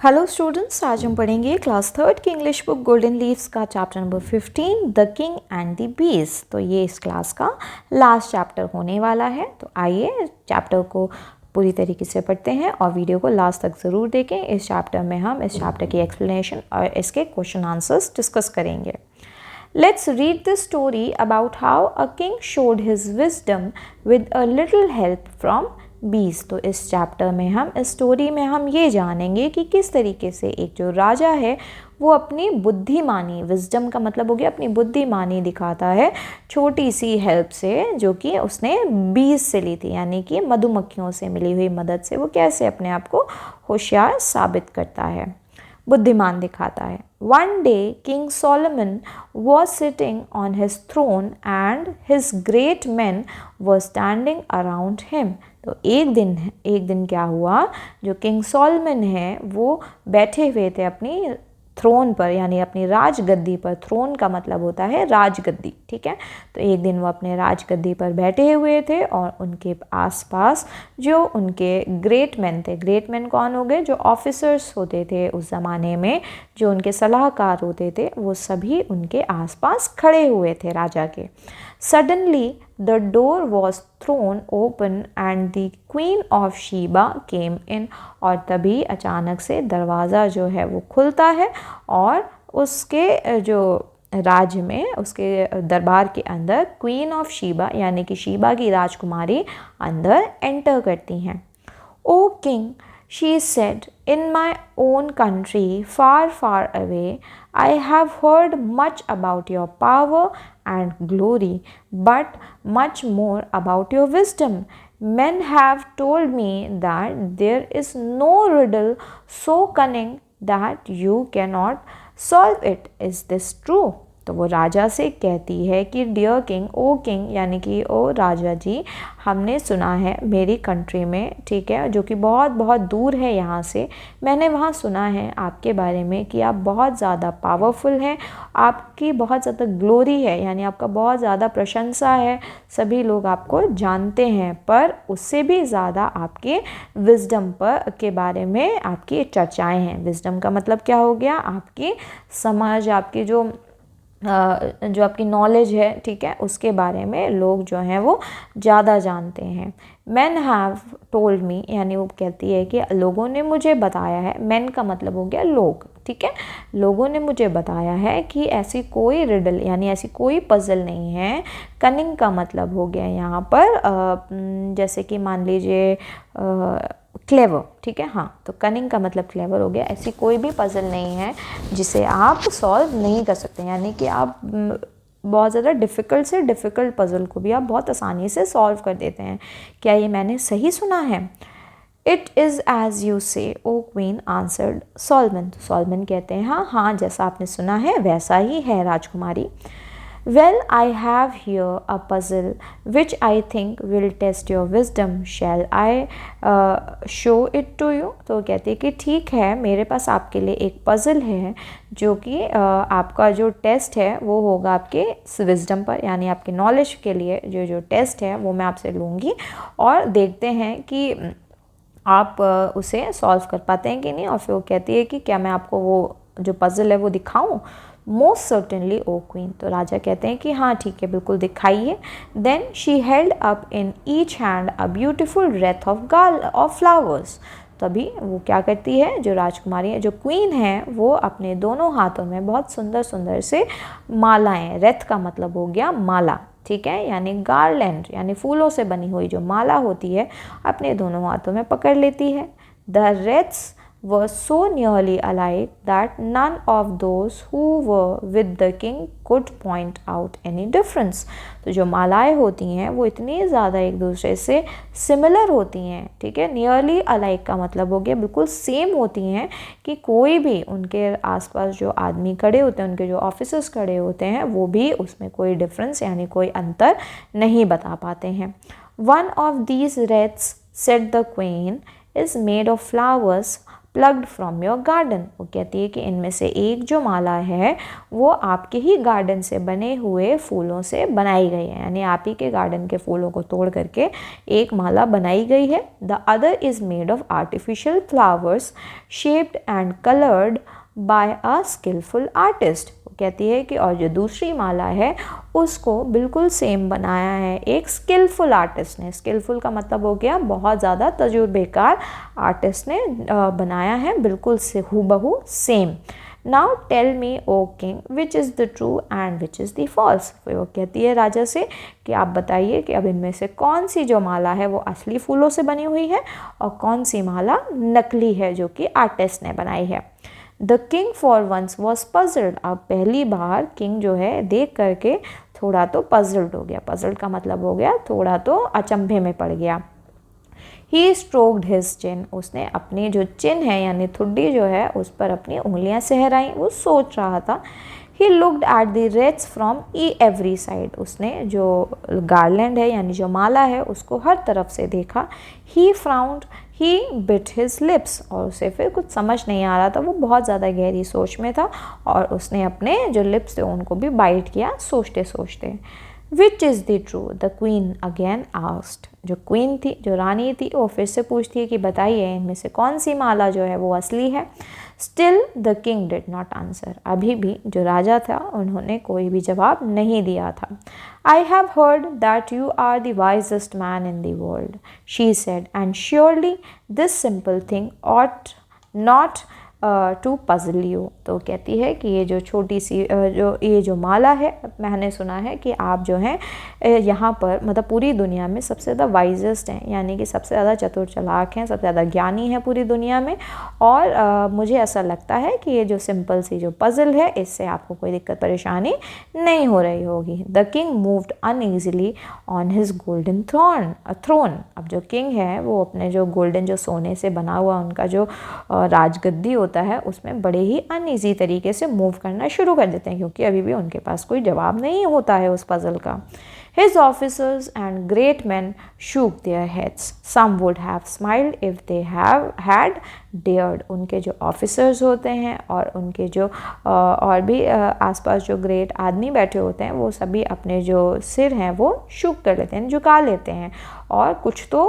Hello students, आज हम पढ़ेंगे क्लास थर्ड की इंग्लिश बुक गोल्डन लीव्स का chapter number 15 the king and the बीस। तो ये इस क्लास का लास्ट चैप्टर होने वाला है। तो आइए चैप्टर को पूरी तरीके से पढ़ते हैं और वीडियो को लास्ट तक ज़रूर देखें। इस चैप्टर में हम इस चैप्टर की एक्सप्लेनेशन और इसके क्वेश्चन आंसर्स डिस्कस करेंगे। Let's read the story about how a king showed his wisdom with a little help from bees। तो इस चैप्टर में हम इस स्टोरी में हम ये जानेंगे कि किस तरीके से एक जो राजा है वो अपनी बुद्धिमानी, विजडम का मतलब हो गया अपनी बुद्धिमानी दिखाता है छोटी सी हेल्प से जो कि उसने बीज से ली थी, यानी कि मधुमक्खियों से मिली हुई मदद से वो कैसे अपने आप को होशियार साबित करता है, बुद्धिमान दिखाता है। One day King Solomon was sitting on his throne and his great men were standing around him। तो एक दिन क्या हुआ, जो किंग सॉलमन है वो बैठे हुए थे अपनी थ्रोन पर, यानी अपनी राजगद्दी पर। थ्रोन का मतलब होता है राजगद्दी, ठीक है। तो एक दिन वो अपने राजगद्दी पर बैठे हुए थे और उनके आसपास जो उनके ग्रेट मैन थे। ग्रेट मैन कौन हो गए? जो ऑफिसर्स होते थे उस ज़माने में, जो उनके सलाहकार होते थे, वो सभी उनके आसपास खड़े हुए थे राजा के। Suddenly the door was thrown open and the queen of Sheba came in. और तभी अचानक से दरवाज़ा जो है वो खुलता है और उसके जो राज्य में, उसके दरबार के अंदर क्वीन ऑफ शीबा यानी कि शीबा की राजकुमारी अंदर एंटर करती हैं। O king, she said, in my own country, far, far away, I have heard much about your power and glory, but much more about your wisdom. Men have told me that there is no riddle so cunning that you cannot solve it. Is this true? तो वो राजा से कहती है कि dear king, O king यानी कि ओ राजा जी, हमने सुना है मेरी कंट्री में, ठीक है, जो कि बहुत बहुत दूर है यहाँ से, मैंने वहाँ सुना है आपके बारे में कि आप बहुत ज़्यादा पावरफुल हैं, आपकी बहुत ज़्यादा ग्लोरी है, यानी आपका बहुत ज़्यादा प्रशंसा है, सभी लोग आपको जानते हैं, पर उससे भी ज़्यादा आपके विजडम पर के बारे में आपकी चर्चाएँ हैं। विजडम का मतलब क्या हो गया? आपकी समझ, आपकी जो आपकी नॉलेज है, ठीक है, उसके बारे में लोग जो हैं वो ज़्यादा जानते हैं। मैन हैव टोल्ड मी, यानी वो कहती है कि लोगों ने मुझे बताया है। मैन का मतलब हो गया लोग, ठीक है। लोगों ने मुझे बताया है कि ऐसी कोई रिडल यानी ऐसी कोई पजल नहीं है। कनिंग का मतलब हो गया यहाँ पर जैसे कि मान लीजिए क्लेवर, ठीक है, हाँ, तो कनिंग का मतलब क्लेवर हो गया। ऐसी कोई भी पजल नहीं है जिसे आप सॉल्व नहीं कर सकते, यानी कि आप बहुत ज़्यादा डिफ़िकल्ट से डिफ़िकल्ट पजल को भी आप बहुत आसानी से सॉल्व कर देते हैं। क्या ये मैंने सही सुना है? इट इज़ एज़ यू से ओ क्वीन आंसर्ड सॉलमन। सॉलमन कहते हैं हाँ हाँ, जैसा आपने सुना है वैसा ही है राजकुमारी। Well, I have here a puzzle which I think will test your wisdom. Shall I show it to you? तो कहते हैं कि ठीक है, मेरे पास आपके लिए एक पज़ल है जो कि आपका जो टेस्ट है वो होगा आपके विजडम पर, यानी आपके नॉलेज के लिए जो टेस्ट है वो मैं आपसे लूँगी और देखते हैं कि आप उसे सॉल्व कर पाते हैं कि नहीं। और फिर वो कहती है कि क्या मैं आपको वो जो पज़ल है वो दिखाऊं? मोस्ट सर्टेनली ओ क्वीन। तो राजा कहते हैं कि हाँ ठीक है, बिल्कुल दिखाइए। Then she held up in each hand a beautiful wreath of flowers. तभी वो क्या करती है, जो राजकुमारी है, जो क्वीन है, वो अपने दोनों हाथों में बहुत सुंदर सुंदर से मालाएं, रेथ का मतलब हो गया माला, ठीक है, यानी गार्लैंड, यानी फूलों से बनी हुई जो माला होती है, अपने दोनों हाथों में पकड़ लेती है। The wreaths were so nearly alike that none of those who were with the king could point out any difference। तो जो मालाएं होती हैं वो इतनी ज़्यादा एक दूसरे से सिमिलर होती हैं, ठीक है। नियरली अलाइक का मतलब हो गया बिल्कुल सेम होती हैं कि कोई भी उनके आसपास जो आदमी खड़े होते हैं, उनके जो ऑफिसर्स खड़े होते हैं, वो भी उसमें कोई डिफरेंस यानी कोई अंतर नहीं बता पाते हैं। One of these wreaths, said the queen, is made of flowers plucked from your garden. वो कहती है कि इनमें से एक जो माला है वो आपके ही गार्डन से बने हुए फूलों से बनाई गई है, यानी आप ही के गार्डन के फूलों को तोड़ करके एक माला बनाई गई है। The other is made of artificial flowers shaped and coloured by a skilful artist. कहती है कि और जो दूसरी माला है उसको बिल्कुल सेम बनाया है एक स्किलफुल आर्टिस्ट ने। स्किलफुल का मतलब हो गया बहुत ज़्यादा तजुर्बेकार आर्टिस्ट ने बनाया है, बिल्कुल से हूबहू same. Now tell me O king which is the true and which is the false. फिर वो कहती है राजा से कि आप बताइए कि अब इनमें से कौन सी जो माला है वो असली फूलों से बनी हुई है और कौन सी माला नकली है जो कि आर्टिस्ट ने बनाई है। The king for once was puzzled. अब पहली बार किंग जो है देख करके थोड़ा तो पजल्ड हो गया। पजल्ड का मतलब हो गया थोड़ा तो अचंभे में पड़ गया। ही स्ट्रोक्ड हिज चिन। उसने अपनी जो चिन है यानी ठुड्डी जो है उस पर अपनी उंगलियां सहराई, वो सोच रहा था। He looked at the rates from every side. उसने जो गार्लैंड है यानी जो माला है उसको हर तरफ से देखा। ही फ्राउंड, ही बिट हिज लिप्स। और उसे फिर कुछ समझ नहीं आ रहा था, वो बहुत ज़्यादा गहरी सोच में था और उसने अपने जो लिप्स थे उनको भी बाइट किया सोचते सोचते। विच is the true the queen again asked. जो क्वीन थी, जो रानी थी, वो फिर से पूछती है कि बताइए इनमें से कौन सी माला जो है वो असली है। Still the king did not answer. अभी भी जो राजा था उन्होंने कोई भी जवाब नहीं दिया था। I have heard that you are the wisest man in the world, she said, and surely this simple thing ought not to puzzle you. तो कहती है कि ये जो छोटी सी जो माला है, मैंने सुना है कि आप जो हैं यहाँ पर मतलब पूरी दुनिया में सबसे ज़्यादा वाइजेस्ट हैं, यानी कि सबसे ज़्यादा चतुर चालाक हैं, सबसे ज़्यादा ज्ञानी हैं पूरी दुनिया में। और मुझे ऐसा लगता है कि ये जो सिंपल सी जो पज़ल है इससे आपको कोई दिक्कत परेशानी नहीं हो रही होगी। The king moved uneasily on his golden throne. अब जो किंग है वो अपने जो गोल्डन जो सोने से बना हुआ उनका जो राजगद्दी होता है उसमें बड़े ही अनईजी तरीके से मूव करना शुरू कर देते हैं, क्योंकि अभी भी उनके पास कोई जवाब नहीं होता है उस पजल का। His officers and great men shook their heads. Some would have smiled if they had dared. उनके जो ऑफिसर्स होते हैं और उनके जो और भी आसपास जो ग्रेट आदमी बैठे होते हैं वो सभी अपने जो सिर हैं वो शुक कर लेते हैं, झुका लेते हैं, और कुछ तो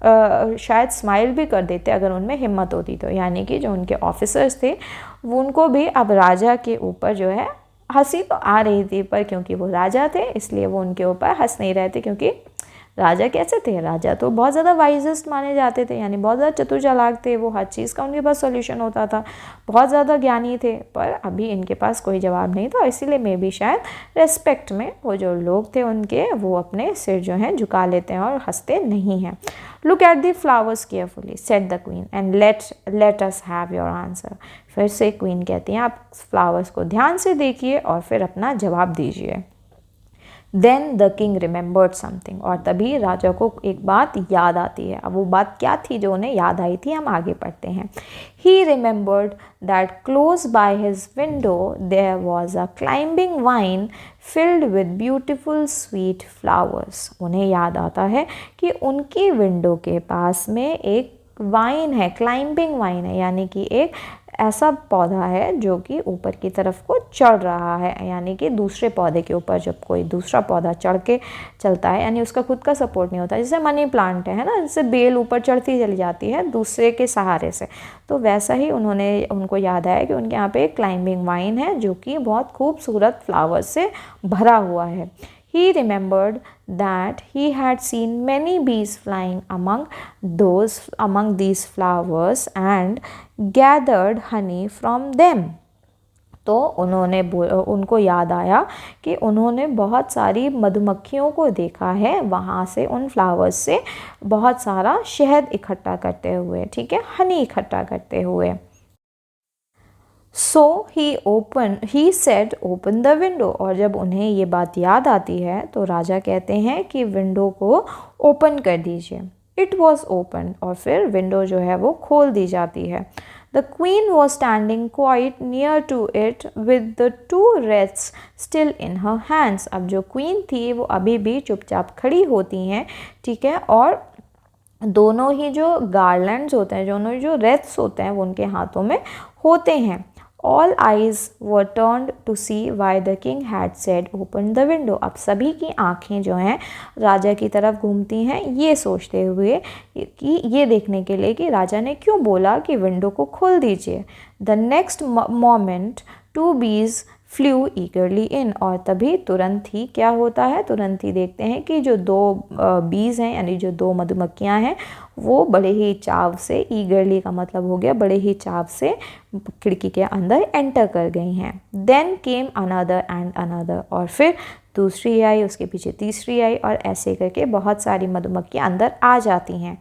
शायद स्माइल भी कर देते अगर उनमें हिम्मत होती तो। यानी कि जो उनके ऑफिसर्स थे वो उनको भी अब राजा के ऊपर जो है हंसी तो आ रही थी, पर क्योंकि वो राजा थे इसलिए वो उनके ऊपर हंस नहीं रहे थे, क्योंकि राजा कैसे थे, राजा तो बहुत ज़्यादा वाइजेस्ट माने जाते थे, यानी बहुत ज़्यादा चतुर चालाक थे, वो हर चीज़ का उनके पास सॉल्यूशन होता था, बहुत ज़्यादा ज्ञानी थे। पर अभी इनके पास कोई जवाब नहीं था, इसीलिए मे बी शायद रेस्पेक्ट में वो जो लोग थे उनके वो अपने सिर जो हैं झुका लेते हैं और हंसते नहीं हैं। Look at the flowers carefully said the queen and let us have your answer. फिर से क्वीन कहती हैं आप फ्लावर्स को ध्यान से देखिए और फिर अपना जवाब दीजिए। Then the king remembered something. और तभी राजा को एक बात याद आती है। अब वो बात क्या थी जो उन्हें याद आई थी, हम आगे पढ़ते हैं। He remembered that close by his window there was a climbing vine filled with beautiful sweet flowers. उन्हें याद आता है कि उनकी विंडो के पास में एक वाइन है, क्लाइंबिंग वाइन है, यानी कि एक ऐसा पौधा है जो कि ऊपर की तरफ को चढ़ रहा है, यानी कि दूसरे पौधे के ऊपर जब कोई दूसरा पौधा चढ़ के चलता है, यानी उसका खुद का सपोर्ट नहीं होता, जैसे मनी प्लांट है ना, जैसे बेल ऊपर चढ़ती चली जाती है दूसरे के सहारे से, तो वैसा ही उनको याद आया कि उनके यहाँ पे एक क्लाइंबिंग वाइन है जो कि बहुत खूबसूरत फ्लावर्स से भरा हुआ है। He remembered that he had seen many bees flying among these flowers and gathered honey from them. तो उनको याद आया कि उन्होंने बहुत सारी मधुमक्खियों को देखा है वहाँ से, उन फ्लावर्स से बहुत सारा शहद इकट्ठा करते हुए, ठीक है, हनी इकट्ठा करते हुए। So he said open the window। और जब उन्हें ये बात याद आती है तो राजा कहते हैं कि विंडो को ओपन कर दीजिए। It was opened। और फिर विंडो जो है वो खोल दी जाती है। The queen was standing quite near to it with the two wreaths still in her hands। अब जो क्वीन थी वो अभी भी चुपचाप खड़ी होती हैं, ठीक है, और दोनों ही जो गार्लैंड्स होते हैं, दोनों ही जो रेथ्स होते हैं वो उनके हाथों में होते हैं। All eyes were turned to see why the king had said open the window। अब सभी की आंखें जो हैं राजा की तरफ घूमती हैं, ये सोचते हुए कि ये देखने के लिए कि राजा ने क्यों बोला कि विंडो को खोल दीजिए। The next moment two bees flew eagerly in, और तभी तुरंत ही क्या होता है, तुरंत ही देखते हैं कि जो दो बीज हैं यानी जो दो मधुमक्खियां हैं वो बड़े ही चाव से, ईगरली का मतलब हो गया बड़े ही चाव से, खिड़की के अंदर एंटर कर गई हैं। Then came another and another, और फिर दूसरी आई, उसके पीछे तीसरी आई, और ऐसे करके बहुत सारी मधुमक्खियां अंदर आ जाती हैं।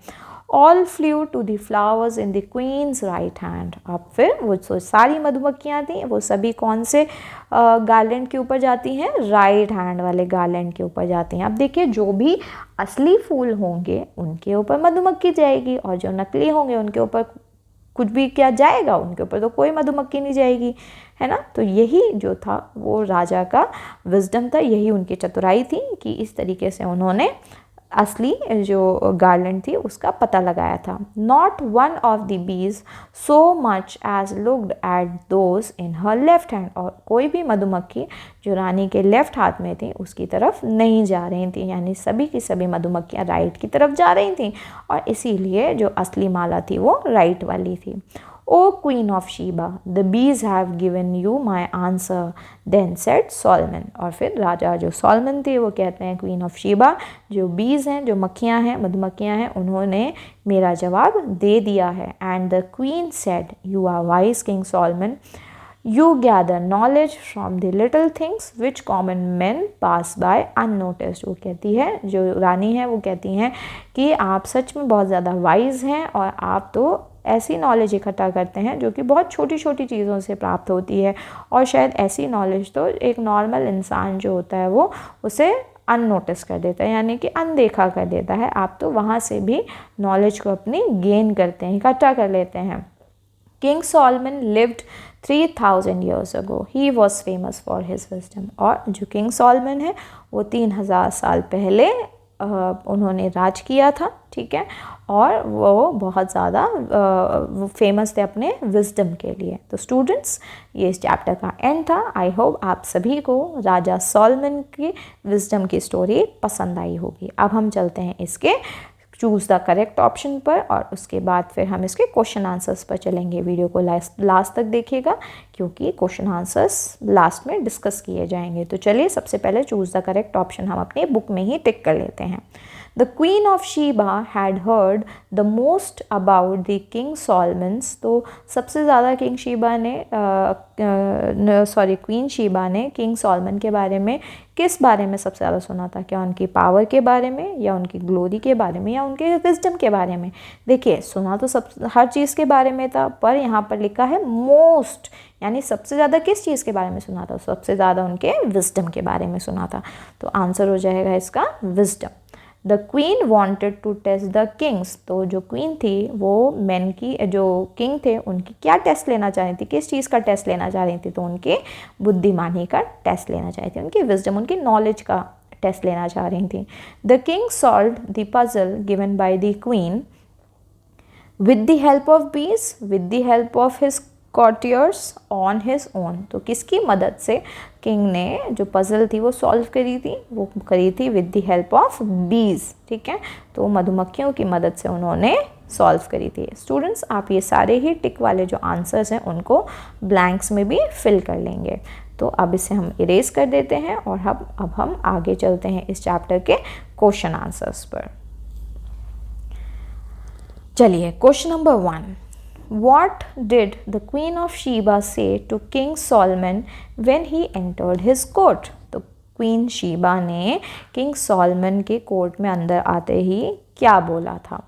All flew to the flowers in the queen's right hand. अब फिर वो सारी मधुमक्खियाँ थी, वो सभी कौन से गार्लैंड के ऊपर जाती हैं, राइट हैंड वाले गार्लैंड के ऊपर जाती हैं। अब देखिए जो भी असली फूल होंगे उनके ऊपर मधुमक्खी जाएगी, और जो नकली होंगे उनके ऊपर कुछ भी क्या जाएगा, उनके ऊपर तो कोई मधुमक्खी नहीं जाएगी, है ना। तो यही जो था वो राजा का विजडम था, यही उनकी चतुराई थी कि इस तरीके से उन्होंने असली जो गार्लैंड थी उसका पता लगाया था। Not one of the bees so much as looked at those in her left hand, और कोई भी मधुमक्खी जो रानी के लेफ्ट हाथ में थी उसकी तरफ नहीं जा रही थी, यानी सभी की सभी मधुमक्खियाँ राइट की तरफ जा रही थी, और इसीलिए जो असली माला थी वो राइट वाली थी। O Queen of Sheba, the bees have given you my answer, then said Solomon। और फिर राजा जो सोलमन थे वो कहते हैं क्वीन ऑफ शीबा, जो बीज हैं, जो मक्खियाँ हैं, मधुमक्खियाँ हैं, उन्होंने मेरा जवाब दे दिया है। And the queen said you are wise king Solomon, you gather knowledge from the little things which common man pass by unnoticed. वो कहती है, जो रानी है वो कहती हैं कि आप सच में बहुत ज़्यादा वाइज हैं, और आप तो ऐसी नॉलेज इकट्ठा करते हैं जो कि बहुत छोटी छोटी चीज़ों से प्राप्त होती है, और शायद ऐसी नॉलेज तो एक नॉर्मल इंसान जो होता है वो उसे अननोटिस कर देता है, यानी कि अनदेखा कर देता है। आप तो वहाँ से भी नॉलेज को अपनी गेन करते हैं, इकट्ठा कर लेते हैं। King Solomon lived 3000 years ago, he was famous for his wisdom। और जो किंग सॉलमन है वो 3000 साल पहले उन्होंने राज किया था, ठीक है, और वो बहुत ज़्यादा फेमस थे अपने विजडम के लिए। तो स्टूडेंट्स ये इस चैप्टर का एंड था। आई होप आप सभी को राजा सोलमन की विजडम की स्टोरी पसंद आई होगी। अब हम चलते हैं इसके चूज़ द करेक्ट ऑप्शन पर, और उसके बाद फिर हम इसके क्वेश्चन आंसर्स पर चलेंगे। वीडियो को लास्ट तक देखिएगा क्योंकि क्वेश्चन आंसर्स लास्ट में डिस्कस किए जाएंगे। तो चलिए सबसे पहले चूज़ द करेक्ट ऑप्शन हम अपने बुक में ही टिक कर लेते हैं। The queen of Sheba had heard the most about the king Solomon's. तो सबसे ज़्यादा किंग शीबा ने क्वीन शीबा ने किंग सॉलमन के बारे में किस बारे में सबसे ज़्यादा सुना था? क्या उनकी पावर के बारे में, या उनकी ग्लोरी के बारे में, या उनके विजडम के बारे में? देखिए सुना तो सब हर चीज़ के बारे में था, पर यहाँ पर लिखा है मोस्ट, यानी सबसे ज़्यादा किस चीज़ के बारे में सुना था? सबसे ज़्यादा उनके विजडम के बारे में सुना था। तो आंसर हो जाएगा इसका wisdom. The queen wanted to test the king's. तो जो क्वीन थी वो मैन की, जो किंग थे उनकी क्या टेस्ट लेना चाह रही थी, किस चीज़ का टेस्ट लेना चाह रही थी? तो उनके बुद्धिमानी का टेस्ट लेना चाह रही थी, उनकी विजडम, उनकी नॉलेज का टेस्ट लेना चाह रही थी। The king solved the puzzle given by the queen with the help of bees, with the help of his courtiers, on his own. तो किसकी मदद से किंग ने जो पजल थी वो सॉल्व करी थी? वो करी थी विद द हेल्प ऑफ बीज, ठीक है, तो मधुमक्खियों की मदद से उन्होंने सॉल्व करी थी। स्टूडेंट्स आप ये सारे ही टिक वाले जो आंसर्स हैं उनको ब्लैंक्स में भी फिल कर लेंगे। तो अब इसे हम इरेज कर देते हैं, और अब हम आगे चलते हैं इस चैप्टर के क्वेश्चन आंसर्स पर। चलिए question number 1, What did the Queen of Sheba say to King Solomon when he entered his court? तो क्वीन शीबा ने किंग सॉलमन के कोर्ट में अंदर आते ही क्या बोला था?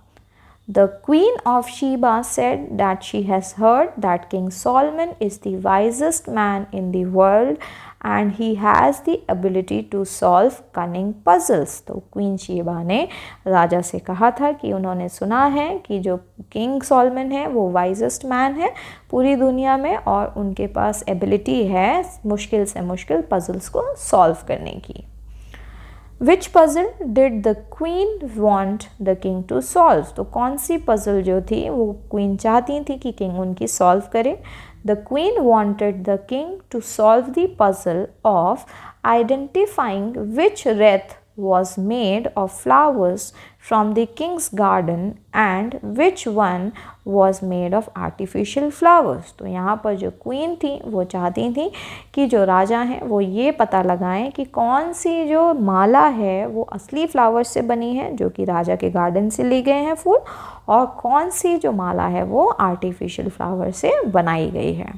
The Queen of Sheba said that she has heard that King Solomon is the wisest man in the world and he has the ability to solve cunning puzzles। तो queen Sheeba ने राजा से कहा था कि उन्होंने सुना है कि जो किंग सॉलमन है वो वाइजेस्ट मैन है पूरी दुनिया में, और उनके पास एबिलिटी है मुश्किल से मुश्किल पजल्स को सॉल्व करने की। Which puzzle did the queen want the king to solve, तो कौन सी पजल जो थी वो क्वीन चाहती थी कि किंग उनकी सॉल्व करे। The queen wanted the king to solve the puzzle of identifying which wreath was made of flowers from the king's garden and which one was made of artificial flowers। तो यहाँ पर जो queen थी वो चाहती थी कि जो राजा हैं वो ये पता लगाएं कि कौन सी जो माला है वो असली फ्लावर्स से बनी है जो कि राजा के गार्डन से लिए गए हैं फूल, और कौन सी जो माला है वो आर्टिफिशियल फ्लावर से बनाई गई है।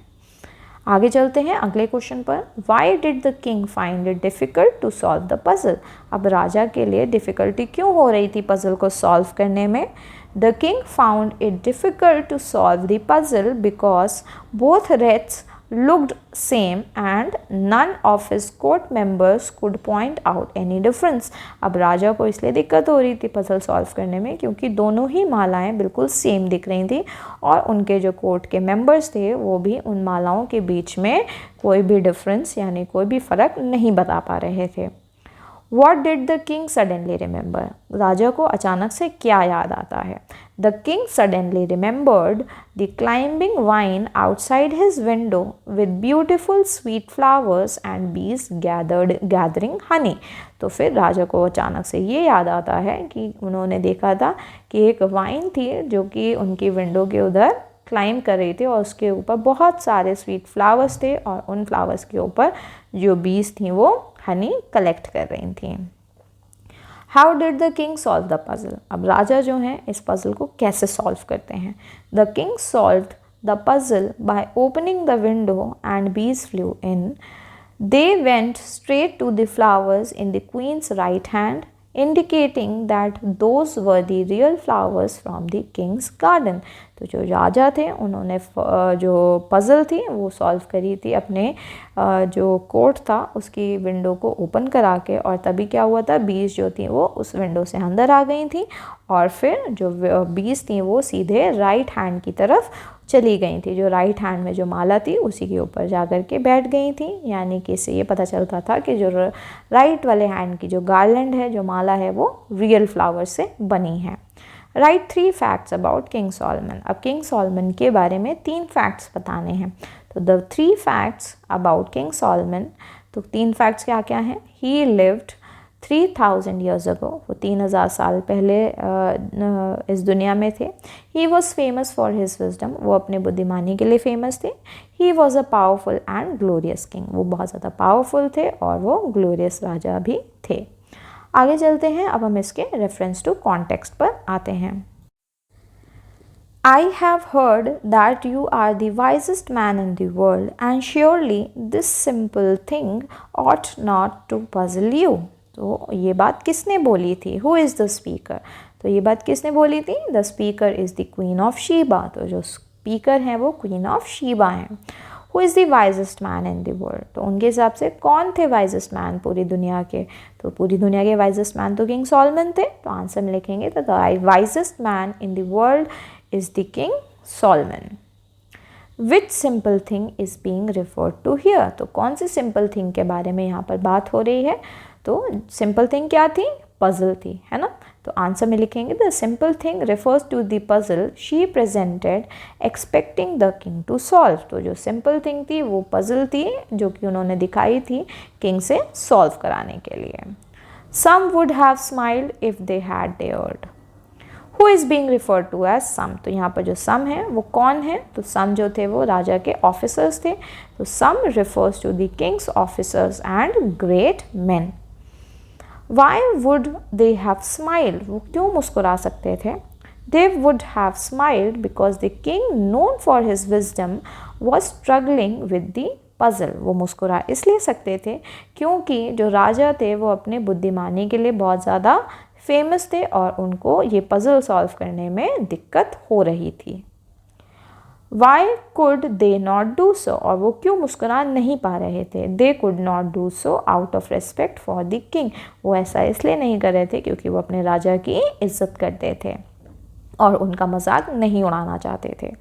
आगे चलते हैं अगले क्वेश्चन पर। Why did the king find it difficult to solve the puzzle, अब राजा के लिए डिफ़िकल्टी क्यों हो रही थी पजल को सॉल्व करने में। The king found it difficult to solve the puzzle because both wreaths looked same and none of his court members could point out any difference। अब राजा को इसलिए दिक्कत हो रही थी पजल सॉल्व करने में क्योंकि दोनों ही मालाएं बिल्कुल सेम दिख रही थी और उनके जो कोर्ट के मेंबर्स थे वो भी उन मालाओं के बीच में कोई भी डिफरेंस यानी कोई भी फ़र्क नहीं बता पा रहे थे। What did the king suddenly remember, राजा को अचानक से क्या याद आता है। The king suddenly remembered the climbing vine outside his window with beautiful sweet flowers and bees gathering honey। तो फिर राजा को अचानक से ये याद आता है कि उन्होंने देखा था कि एक वाइन थी जो कि उनकी विंडो के उधर क्लाइंब कर रही थी और उसके ऊपर बहुत सारे स्वीट फ्लावर्स थे और उन फ्लावर्स के ऊपर जो बीज थी वो हनी कलेक्ट कर रही थी। How did the king solve the puzzle, अब राजा जो हैं इस पजल को कैसे सॉल्व करते हैं। The king solve the puzzle by opening the window and bees flew in. They went straight to the flowers in the queen's right hand indicating that those were the real flowers from the king's garden। तो जो राजा थे उन्होंने जो puzzle थी वो solve करी थी अपने जो कोर्ट था उसकी विंडो को ओपन करा के, और तभी क्या हुआ था बीज जो थी वो उस विंडो से अंदर आ गई थी और फिर जो बीज थी वो सीधे राइट हैंड की तरफ चली गई थी। जो राइट हैंड में जो माला थी उसी के ऊपर जा कर के बैठ गई थी, यानी कि इससे ये पता चलता था कि जो राइट वाले हैंड की जो गार्लैंड है जो माला है वो रियल फ्लावर से बनी है। Right 3 facts about king Solomon, अब किंग सॉलमन के बारे में 3 फैक्ट्स बताने हैं। तो the 3 facts about king Solomon, तो 3 फैक्ट्स क्या क्या हैं। ही लिव्ड 3000 ईयर्स अगो, वो 3000 साल पहले इस दुनिया में थे। He was famous for his wisdom, वो अपने बुद्धिमानी के लिए फेमस थे। He was a powerful and glorious king, वो बहुत ज़्यादा पावरफुल थे और वो ग्लोरियस राजा भी थे। आगे चलते हैं, अब हम इसके रेफरेंस टू कॉन्टेक्स्ट पर आते हैं। I have heard that you are the wisest man in the world and surely this simple thing ought not to puzzle you। तो ये बात किसने बोली थी, हु इज़ द स्पीकर, तो ये बात किसने बोली थी, the speaker is the queen of Sheba, तो जो स्पीकर हैं वो क्वीन ऑफ शीबा हैं। Who is the wisest man in the world, तो उनके हिसाब से कौन थे वाइजेस्ट मैन पूरी दुनिया के, तो पूरी दुनिया के वाइजेस्ट मैन तो किंग सॉलमन थे। तो आंसर में लिखेंगे तो the wisest man in the world is the king Solomon. Which simple thing is being referred to here, तो कौन सी सिंपल थिंग के बारे में यहाँ पर बात हो रही है, तो सिंपल थिंग क्या थी, पजल थी, है ना। तो आंसर में लिखेंगे the simple thing refers to the puzzle she presented expecting the king to solve, तो जो सिंपल थिंग थी वो पजल थी जो कि उन्होंने दिखाई थी किंग से सॉल्व कराने के लिए। Some would have smiled if they had dared. Who is being referred to as some, तो यहाँ पर जो सम है वो कौन है, तो सम जो थे वो राजा के ऑफिसर्स थे। तो some refers to the king's officers and great man. Why would they have smiled, वो क्यों मुस्कुरा सकते थे। They would have smiled because the king known for his wisdom was struggling with the puzzle, वो मुस्कुरा इसलिए सकते थे क्योंकि जो राजा थे वो अपने बुद्धिमानी के लिए बहुत ज़्यादा फेमस थे और उनको ये पजल सॉल्व करने में दिक्कत हो रही थी। Why could they not do so, और वो क्यों मुस्कुरा नहीं पा रहे थे। They could not do so out of respect for the king, वो ऐसा इसलिए नहीं कर रहे थे क्योंकि वो अपने राजा की इज्जत करते थे और उनका मजाक नहीं उड़ाना चाहते थे।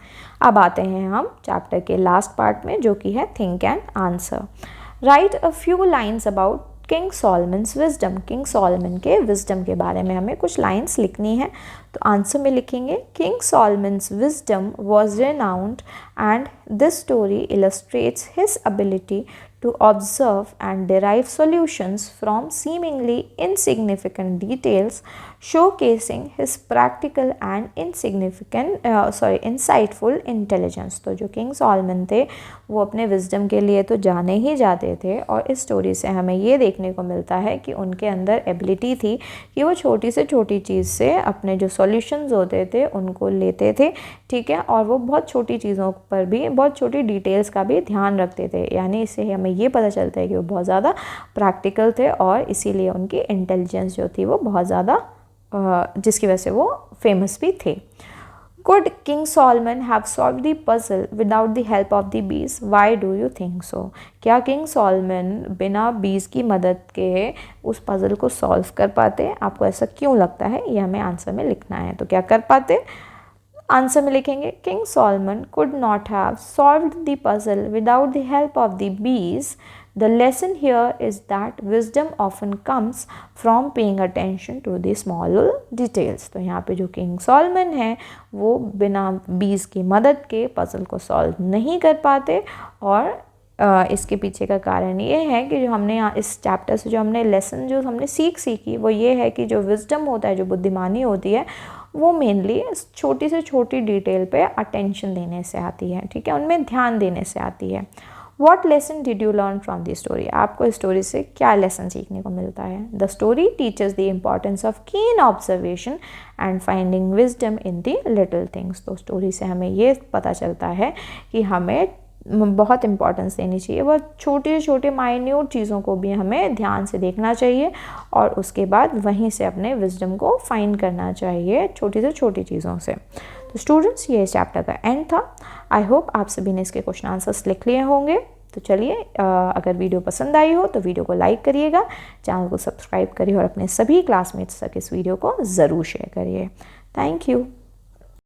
अब आते हैं हम चैप्टर के लास्ट पार्ट में जो कि है think and answer. Write a few lines about king Solomon's wisdom, king Solomon के विजडम के बारे में हमें कुछ लाइन्स लिखनी है। तो आंसर में लिखेंगे king Solomon's wisdom was renowned and this story illustrates his ability to observe and derive solutions from seemingly insignificant details, showcasing his practical and insightful intelligence। तो जो किंग सॉलमन थे वो अपने विजडम के लिए तो जाने ही जाते थे, और इस स्टोरी से हमें ये देखने को मिलता है कि उनके अंदर एबिलिटी थी कि वो छोटी से छोटी चीज़ से अपने जो सॉल्यूशंस होते थे उनको लेते थे, ठीक है, और वो बहुत छोटी चीज़ों पर भी, बहुत छोटी डिटेल्स का भी ध्यान रखते थे। यानी इससे हमें ये पता चलता है कि वो बहुत ज़्यादा प्रैक्टिकल थे और इसीलिए उनकी इंटेलिजेंस जो थी वो बहुत ज़्यादा, जिसकी वजह से वो फेमस भी थे। Could King Solomon have solved the puzzle without the help of the bees? Why do you think so? क्या किंग सॉलमन बिना बीज की मदद के उस पजल को सॉल्व कर पाते? आपको ऐसा क्यों लगता है? ये हमें आंसर में लिखना है। तो क्या कर पाते? आंसर में लिखेंगे king Solomon could not have solved the puzzle without the help of the bees. The lesson here is that wisdom often comes from paying attention to the small details। तो यहाँ पे जो किंग सॉलमन है वो बिना बीज की मदद के पजल को सॉल्व नहीं कर पाते, और इसके पीछे का कारण ये है कि जो हमने यहाँ इस चैप्टर से जो हमने लेसन जो हमने सीखी वो ये है कि जो विजडम होता है, जो बुद्धिमानी होती है, वो मेनली छोटी से छोटी डिटेल पे अटेंशन देने से आती है, ठीक है, उनमें ध्यान देने से आती है। What lesson did you learn from the story? आपको इस स्टोरी से क्या लेसन सीखने को मिलता है? The story teaches the importance of keen observation and finding wisdom in the little things। तो स्टोरी से हमें ये पता चलता है कि हमें बहुत इंपॉर्टेंस देनी चाहिए, बहुत छोटे छोटे माइन्यूट चीज़ों को भी हमें ध्यान से देखना चाहिए, और उसके बाद वहीं से अपने विजडम को फाइंड करना चाहिए छोटी से छोटी चीज़ों से। तो स्टूडेंट्स, ये चैप्टर का एंड था। आई होप आप सभी ने इसके क्वेश्चन आंसर्स लिख लिए होंगे। तो चलिए, अगर वीडियो पसंद आई हो तो वीडियो को लाइक करिएगा, चैनल को सब्सक्राइब करिए और अपने सभी क्लासमेट्स तक इस वीडियो को ज़रूर शेयर करिए। Thank you.